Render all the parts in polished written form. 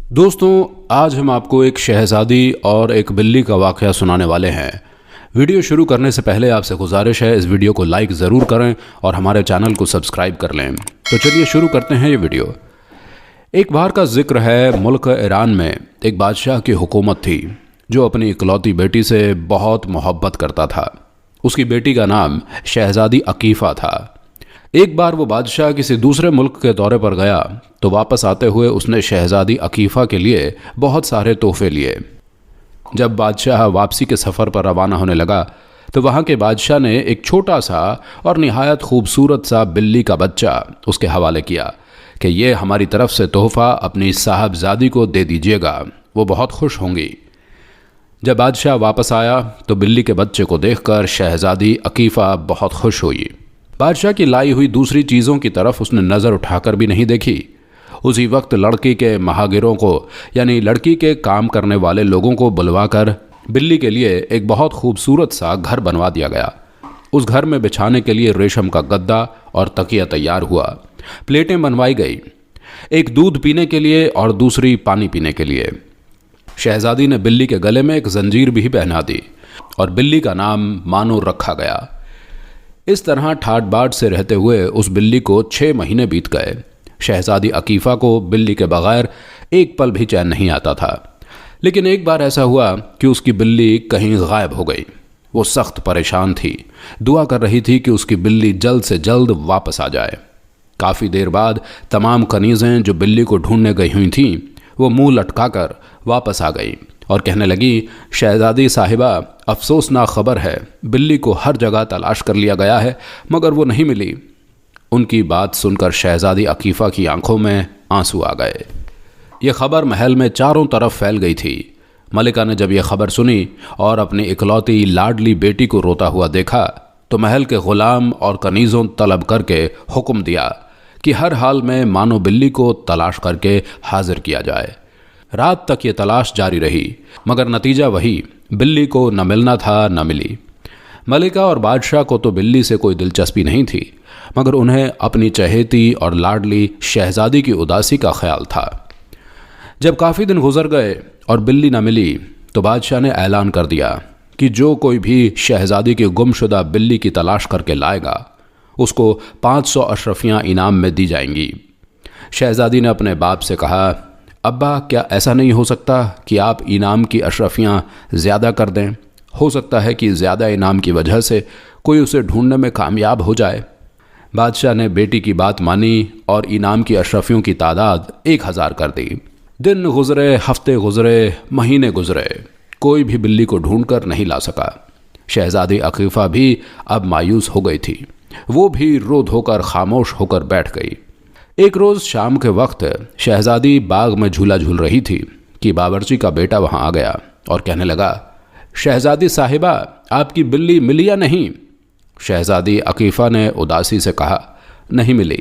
दोस्तों, आज हम आपको एक शहज़ादी और एक बिल्ली का वाक़या सुनाने वाले हैं। वीडियो शुरू करने से पहले आपसे गुजारिश है, इस वीडियो को लाइक ज़रूर करें और हमारे चैनल को सब्सक्राइब कर लें। तो चलिए शुरू करते हैं ये वीडियो। एक बार का जिक्र है, मुल्क ईरान में एक बादशाह की हुकूमत थी जो अपनी इकलौती बेटी से बहुत मोहब्बत करता था। उसकी बेटी का नाम शहज़ादी अकीफ़ा था। एक बार वो बादशाह किसी दूसरे मुल्क के दौरे पर गया तो वापस आते हुए उसने शहज़ादी अकीफ़ा के लिए बहुत सारे तोहफे लिए। जब बादशाह वापसी के सफ़र पर रवाना होने लगा तो वहाँ के बादशाह ने एक छोटा सा और निहायत खूबसूरत सा बिल्ली का बच्चा उसके हवाले किया कि ये हमारी तरफ से तोहफ़ा अपनी साहबजादी को दे दीजिएगा, वो बहुत खुश होंगी। जब बादशाह वापस आया तो बिल्ली के बच्चे को देखकर शहज़ादी अकीफ़ा बहुत खुश हुई। बादशाह की लाई हुई दूसरी चीज़ों की तरफ उसने नज़र उठाकर भी नहीं देखी। उसी वक्त लड़की के महागिरों को यानी लड़की के काम करने वाले लोगों को बुलवाकर बिल्ली के लिए एक बहुत खूबसूरत सा घर बनवा दिया गया। उस घर में बिछाने के लिए रेशम का गद्दा और तकिया तैयार हुआ। प्लेटें बनवाई गई, एक दूध पीने के लिए और दूसरी पानी पीने के लिए। शहज़ादी ने बिल्ली के गले में एक जंजीर भी पहना दी और बिल्ली का नाम मानो रखा गया। इस तरह ठाट बाट से रहते हुए उस बिल्ली को 6 महीने बीत गए। शहज़ादी अकीफ़ा को बिल्ली के बगैर एक पल भी चैन नहीं आता था। लेकिन एक बार ऐसा हुआ कि उसकी बिल्ली कहीं गायब हो गई। वो सख्त परेशान थी, दुआ कर रही थी कि उसकी बिल्ली जल्द से जल्द वापस आ जाए। काफ़ी देर बाद तमाम कनीज़ें जो बिल्ली को ढूंढने गई हुई थीं वो मुंह लटकाकर वापस आ गई और कहने लगी, शहज़ादी साहिबा, अफसोसनाक खबर है, बिल्ली को हर जगह तलाश कर लिया गया है मगर वो नहीं मिली। उनकी बात सुनकर शहज़ादी अकीफ़ा की आंखों में आंसू आ गए। यह खबर महल में चारों तरफ फैल गई थी। मलिका ने जब यह खबर सुनी और अपनी इकलौती लाडली बेटी को रोता हुआ देखा तो महल के ग़ुलाम और कनीज़ों तलब करके हुक्म दिया कि हर हाल में मानो बिल्ली को तलाश करके हाजिर किया जाए। रात तक ये तलाश जारी रही मगर नतीजा वही, बिल्ली को न मिलना था न मिली। मलिका और बादशाह को तो बिल्ली से कोई दिलचस्पी नहीं थी मगर उन्हें अपनी चहेती और लाडली शहज़ादी की उदासी का ख्याल था। जब काफ़ी दिन गुजर गए और बिल्ली न मिली तो बादशाह ने ऐलान कर दिया कि जो कोई भी शहज़ादी की गुमशुदा बिल्ली की तलाश करके लाएगा उसको 500 अशरफियाँ इनाम में दी जाएंगी। शहज़ादी ने अपने बाप से कहा, अब्बा, क्या ऐसा नहीं हो सकता कि आप इनाम की अशरफियाँ ज़्यादा कर दें? हो सकता है कि ज़्यादा इनाम की वजह से कोई उसे ढूंढने में कामयाब हो जाए। बादशाह ने बेटी की बात मानी और इनाम की अशरफियों की तादाद 1000 कर दी। दिन गुजरे, हफ्ते गुजरे, महीने गुजरे, कोई भी बिल्ली को ढूंढकर नहीं ला सका। शहज़ादी अकीफ़ा भी अब मायूस हो गई थी। वो भी रो धोकर खामोश होकर बैठ गई। एक रोज़ शाम के वक्त शहज़ादी बाग में झूला झूल रही थी कि बावर्ची का बेटा वहाँ आ गया और कहने लगा, शहज़ादी साहिबा, आपकी बिल्ली मिली या नहीं? शहज़ादी अकीफ़ा ने उदासी से कहा, नहीं मिली।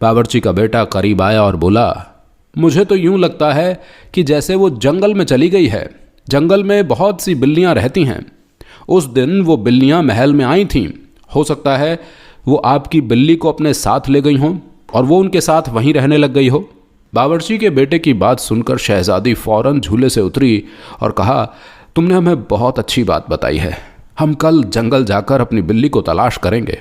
बावर्ची का बेटा करीब आया और बोला, मुझे तो यूँ लगता है कि जैसे वो जंगल में चली गई है। जंगल में बहुत सी बिल्लियाँ रहती हैं। उस दिन वो बिल्लियाँ महल में आई थीं। हो सकता है वो आपकी बिल्ली को अपने साथ ले गई हों और वो उनके साथ वहीं रहने लग गई हो। बावर्ची के बेटे की बात सुनकर शहज़ादी फ़ौरन झूले से उतरी और कहा, तुमने हमें बहुत अच्छी बात बताई है। हम कल जंगल जाकर अपनी बिल्ली को तलाश करेंगे।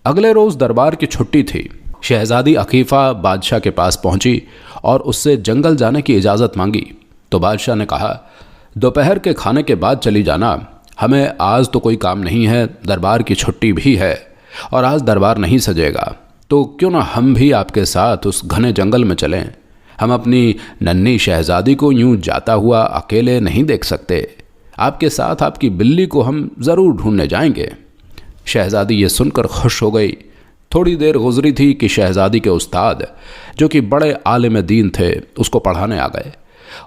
अगले रोज़ दरबार की छुट्टी थी। शहज़ादी अकीफ़ा बादशाह के पास पहुंची और उससे जंगल जाने की इजाज़त मांगी तो बादशाह ने कहा, दोपहर के खाने के बाद चली जाना। हमें आज तो कोई काम नहीं है, दरबार की छुट्टी भी है और आज दरबार नहीं सजेगा, तो क्यों ना हम भी आपके साथ उस घने जंगल में चलें। हम अपनी नन्ही शहज़ादी को यूं जाता हुआ अकेले नहीं देख सकते। आपके साथ आपकी बिल्ली को हम ज़रूर ढूंढने जाएंगे। शहज़ादी ये सुनकर खुश हो गई। थोड़ी देर गुजरी थी कि शहज़ादी के उस्ताद, जो कि बड़े आलिम दीन थे, उसको पढ़ाने आ गए।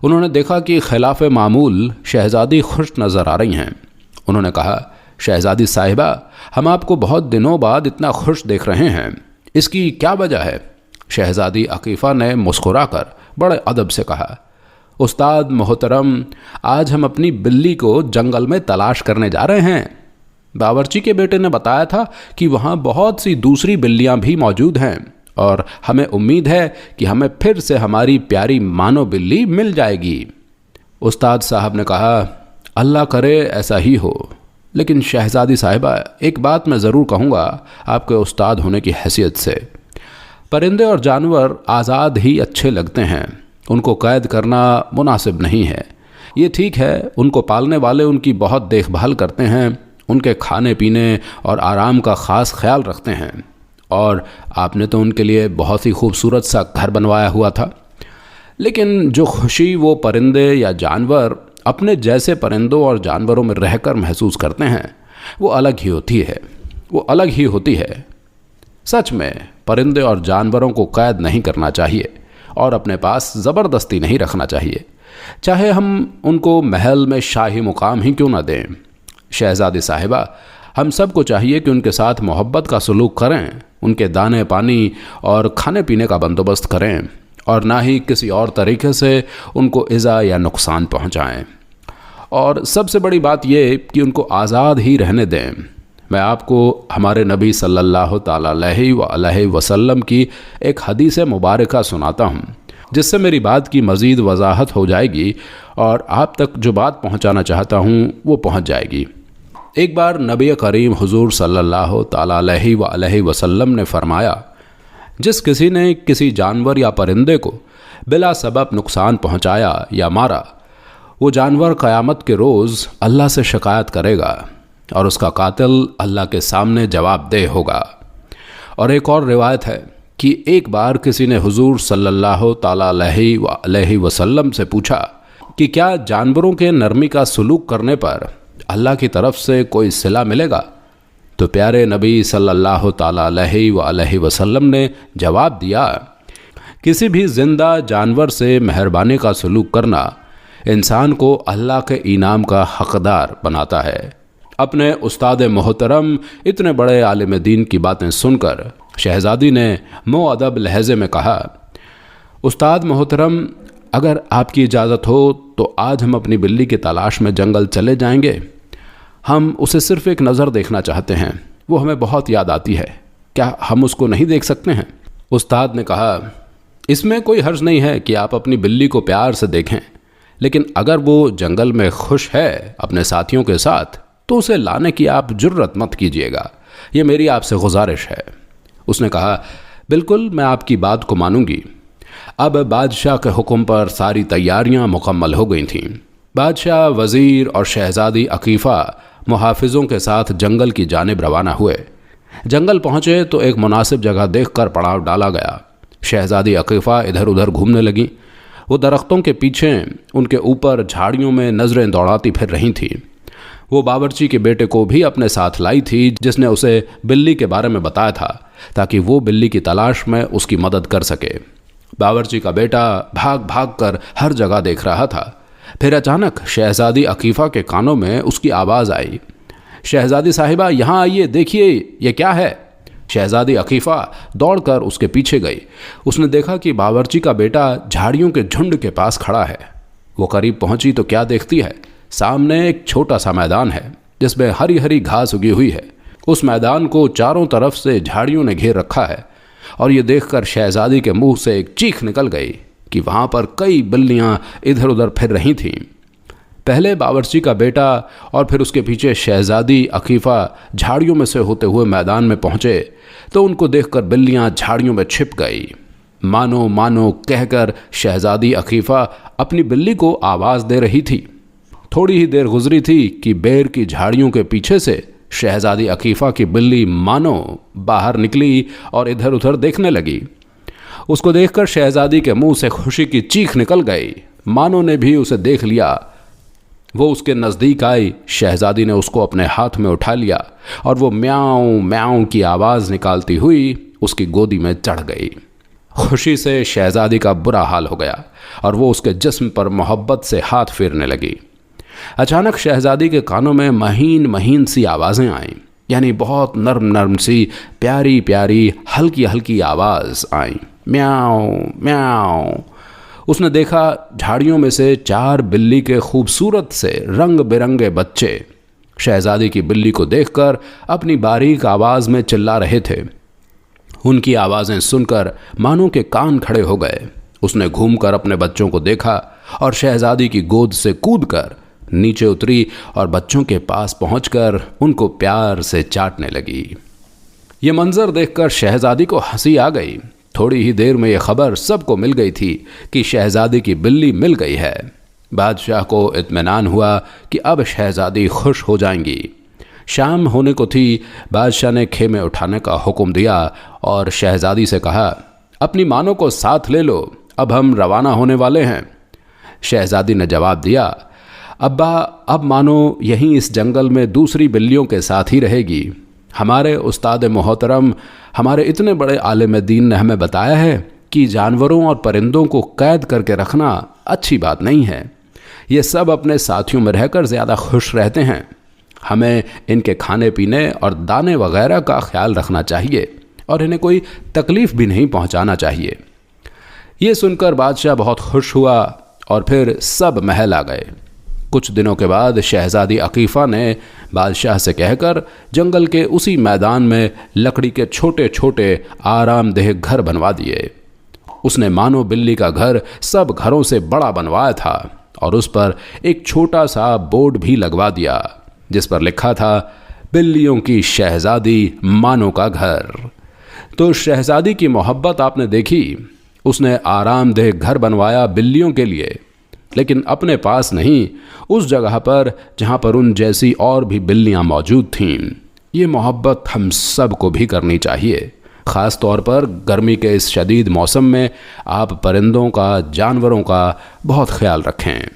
उन्होंने देखा कि खिलाफ मामूल शहज़ादी खुश नज़र आ रही हैं। उन्होंने कहा, शहज़ादी साहिबा, हम आपको बहुत दिनों बाद इतना खुश देख रहे हैं, इसकी क्या वजह है? शहज़ादी अकीफ़ा ने मुस्कुराकर बड़े अदब से कहा, उस्ताद मोहतरम, आज हम अपनी बिल्ली को जंगल में तलाश करने जा रहे हैं। बावर्ची के बेटे ने बताया था कि वहाँ बहुत सी दूसरी बिल्लियाँ भी मौजूद हैं और हमें उम्मीद है कि हमें फिर से हमारी प्यारी मानो बिल्ली मिल जाएगी। उस्ताद साहब ने कहा, अल्लाह करे ऐसा ही हो। लेकिन शहज़ादी साहिबा, एक बात मैं ज़रूर कहूँगा आपके उस्ताद होने की हैसियत से, परिंदे और जानवर आज़ाद ही अच्छे लगते हैं, उनको कैद करना मुनासिब नहीं है। ये ठीक है, उनको पालने वाले उनकी बहुत देखभाल करते हैं, उनके खाने पीने और आराम का ख़ास ख्याल रखते हैं, और आपने तो उनके लिए बहुत ही खूबसूरत सा घर बनवाया हुआ था। लेकिन जो खुशी वो परिंदे या जानवर अपने जैसे परिंदों और जानवरों में रहकर महसूस करते हैं, वो अलग ही होती है, वो अलग ही होती है। सच में परिंदे और जानवरों को कैद नहीं करना चाहिए और अपने पास ज़बरदस्ती नहीं रखना चाहिए, चाहे हम उनको महल में शाही मुकाम ही क्यों न दें। शहज़ादी साहिबा, हम सबको चाहिए कि उनके साथ मोहब्बत का सलूक करें, उनके दाने पानी और खाने पीने का बंदोबस्त करें, और ना ही किसी और तरीके से उनको इज़ा या नुकसान पहुंचाएं। और सबसे बड़ी बात ये कि उनको आज़ाद ही रहने दें। मैं आपको हमारे नबी सल्लल्लाहु ताला अलैहि वसल्लम की एक हदीस मुबारका सुनाता हूँ, जिससे मेरी बात की मज़ीद वजाहत हो जाएगी और आप तक जो बात पहुँचाना चाहता हूँ वो पहुँच जाएगी। एक बार नबी करीम हुजूर सल्लल्लाहु ताला अलैहि वसल्लम ने फरमाया, जिस किसी ने किसी जानवर या परिंदे को बिला सबब नुकसान पहुंचाया या मारा, वो जानवर क़यामत के रोज़ अल्लाह से शिकायत करेगा और उसका कातिल अल्लाह के सामने जवाबदेह होगा। और एक और रिवायत है कि एक बार किसी ने हुजूर सल्लल्लाहु ताला अलैहि वसल्लम से पूछा कि क्या जानवरों के नरमी का सलूक करने पर अल्लाह की तरफ से कोई सिला मिलेगा? तो प्यारे नबी सल्लल्लाहु ताला अलैहि वसल्लम ने जवाब दिया, किसी भी ज़िंदा जानवर से मेहरबानी का सलूक करना इंसान को अल्लाह के इनाम का हक़दार बनाता है। अपने उस्ताद मोहतरम इतने बड़े आलिम दीन की बातें सुनकर शहज़ादी ने मुअद्दब लहजे में कहा, उस्ताद मोहतरम, अगर आपकी इजाज़त हो तो आज हम अपनी बिल्ली की तलाश में जंगल चले जाएंगे। हम उसे सिर्फ़ एक नज़र देखना चाहते हैं, वो हमें बहुत याद आती है, क्या हम उसको नहीं देख सकते हैं? उस्ताद ने कहा, इसमें कोई हर्ज नहीं है कि आप अपनी बिल्ली को प्यार से देखें, लेकिन अगर वो जंगल में खुश है अपने साथियों के साथ तो उसे लाने की आप जुर्रत मत कीजिएगा, ये मेरी आपसे गुजारिश है। उसने कहा, बिल्कुल, मैं आपकी बात को मानूंगी। अब बादशाह के हुक्म पर सारी तैयारियां मुकम्मल हो गई थीं। बादशाह, वज़ीर और शहज़ादी अकीफ़ा मुहाफ़िज़ों के साथ जंगल की जानिब रवाना हुए। जंगल पहुँचे तो एक मुनासिब जगह देखकर पड़ाव डाला गया। शहज़ादी अकीफ़ा इधर उधर घूमने लगी। वो दरख्तों के पीछे, उनके ऊपर झाड़ियों में नज़रें दौड़ाती फिर रही थी। वो बावर्ची के बेटे को भी अपने साथ लाई थी, जिसने उसे बिल्ली के बारे में बताया था ताकि वो बिल्ली की तलाश में उसकी मदद कर सके। बावर्ची का बेटा भाग भाग कर हर जगह देख रहा था। फिर अचानक शहज़ादी अकीफ़ा के कानों में उसकी आवाज़ आई, शहज़ादी साहिबा, यहाँ आइए, देखिए ये क्या है। शहज़ादी अकीफ़ा दौड़कर उसके पीछे गई। उसने देखा कि बावर्ची का बेटा झाड़ियों के झुंड के पास खड़ा है। वो करीब पहुंची तो क्या देखती है, सामने एक छोटा सा मैदान है जिसमें हरी हरी घास उगी हुई है। उस मैदान को चारों तरफ से झाड़ियों ने घेर रखा है और ये देखकर शहज़ादी के मुंह से एक चीख निकल गई कि वहाँ पर कई बिल्लियाँ इधर उधर फिर रही थीं। पहले बावर्ची का बेटा और फिर उसके पीछे शहज़ादी अकीफ़ा झाड़ियों में से होते हुए मैदान में पहुँचे तो उनको देखकर बिल्लियाँ झाड़ियों में छिप गई। मानो मानो कहकर शहज़ादी अकीफ़ा अपनी बिल्ली को आवाज़ दे रही थी। थोड़ी ही देर गुजरी थी कि बेर की झाड़ियों के पीछे से शहज़ादी अकीफ़ा की बिल्ली मानो बाहर निकली और इधर उधर देखने लगी। उसको देखकर शहज़ादी के मुंह से खुशी की चीख निकल गई। मानो ने भी उसे देख लिया। वो उसके नज़दीक आई। शहज़ादी ने उसको अपने हाथ में उठा लिया और वो म्याऊं म्याऊं की आवाज़ निकालती हुई उसकी गोदी में चढ़ गई। खुशी से शहज़ादी का बुरा हाल हो गया और वो उसके जिस्म पर मोहब्बत से हाथ फेरने लगी। अचानक शहज़ादी के कानों में महीन महीन सी आवाज़ें आईं, यानी बहुत नर्म नर्म सी प्यारी प्यारी हल्की हल्की आवाज़ आई, म्याऊं म्याऊं। उसने देखा झाड़ियों में से 4 बिल्ली के खूबसूरत से रंग बिरंगे बच्चे शहज़ादी की बिल्ली को देखकर अपनी बारीक आवाज़ में चिल्ला रहे थे। उनकी आवाज़ें सुनकर मानो के कान खड़े हो गए। उसने घूमकर अपने बच्चों को देखा और शहजादी की गोद से कूदकर नीचे उतरी और बच्चों के पास पहुंचकर उनको प्यार से चाटने लगी। ये मंजर देखकर शहजादी को हंसी आ गई। थोड़ी ही देर में यह खबर सबको मिल गई थी कि शहजादी की बिल्ली मिल गई है। बादशाह को इत्मीनान हुआ कि अब शहजादी खुश हो जाएंगी। शाम होने को थी। बादशाह ने खेमे उठाने का हुक्म दिया और शहजादी से कहा, अपनी मानो को साथ ले लो, अब हम रवाना होने वाले हैं। शहजादी ने जवाब दिया, अब्बा अब मानो यहीं इस जंगल में दूसरी बिल्लियों के साथ ही रहेगी। हमारे उस्ताद मोहतरम, हमारे इतने बड़े आलिम दीन ने हमें बताया है कि जानवरों और परिंदों को कैद करके रखना अच्छी बात नहीं है। ये सब अपने साथियों में रहकर ज़्यादा खुश रहते हैं। हमें इनके खाने पीने और दाने वगैरह का ख्याल रखना चाहिए और इन्हें कोई तकलीफ़ भी नहीं पहुंचाना चाहिए। ये सुनकर बादशाह बहुत खुश हुआ और फिर सब महल आ गए। कुछ दिनों के बाद शहजादी अकीफ़ा ने बादशाह से कहकर जंगल के उसी मैदान में लकड़ी के छोटे छोटे आरामदेह घर बनवा दिए। उसने मानो बिल्ली का घर सब घरों से बड़ा बनवाया था और उस पर एक छोटा सा बोर्ड भी लगवा दिया जिस पर लिखा था, बिल्लियों की शहजादी मानो का घर। तो शहजादी की मोहब्बत आपने देखी। उसने आरामदेह घर बनवाया बिल्लियों के लिए, लेकिन अपने पास नहीं, उस जगह पर जहाँ पर उन जैसी और भी बिल्लियाँ मौजूद थीं। ये मोहब्बत हम सब को भी करनी चाहिए। ख़ास तौर पर गर्मी के इस शदीद मौसम में आप परिंदों का, जानवरों का बहुत ख्याल रखें।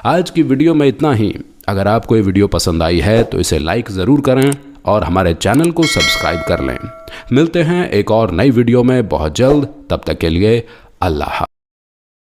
आज की वीडियो में इतना ही। अगर आपको ये वीडियो पसंद आई है तो इसे लाइक ज़रूर करें और हमारे चैनल को सब्सक्राइब कर लें। मिलते हैं एक और नई वीडियो में बहुत जल्द। तब तक के लिए अल्लाह।